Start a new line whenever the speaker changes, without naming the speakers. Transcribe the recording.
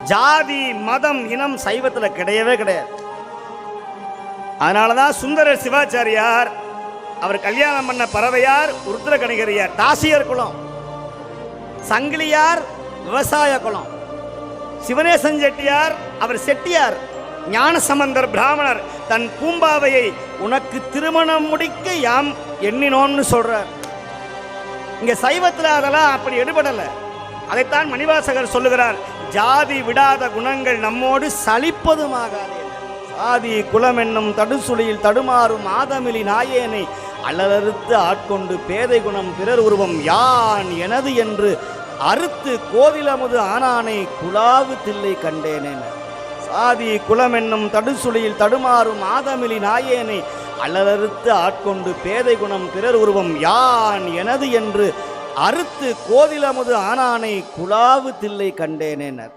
ஜாதி மதம் இனம் சைவத்தில் கிடையவே கிடையாது. அதனாலதான் சுந்தரர் சிவாச்சாரியார் அவர் கல்யாணம் பண்ண பறவையார் உருத்திரகணிகரியார் தாசியர் குலம், சங்கிலியார் விவசாய குலம், சிவனேசன் செட்டியார் அவர் செட்டியார், ஞானசம்பந்தர் பிராமணர். தன் பூம்பாவையை உனக்கு திருமணம் முடிக்க யாம் எண்ணினோம்னு சொல்றார். இங்க சைவத்தில் அதெல்லாம் அப்படி எடுபடல. அதைத்தான் மணிவாசகர் சொல்லுகிறார், ஜாதி விடாத குணங்கள் நம்மோடு சலிப்பதுமாகாதே. சாதி குலம் என்னும் தடுசுழியில் தடுமாறும் ஆதமிலி நாயேனை அலறுத்து ஆட்கொண்டு பேதை குணம் பிறர் உருவம் யான் எனது என்று அறுத்து கோதிலமுது ஆனானை குலாவு தில்லை கண்டேனேன். சாதி குலம் என்னும் தடுசுழியில் தடுமாறும் ஆதமிலி நாயேனை அலறுத்து ஆட்கொண்டு பேதை குணம் பிறர் உருவம் யான் எனது என்று அறுத்து கோதிலமுது ஆனானை குலாவு தில்லை கண்டேனேனர்.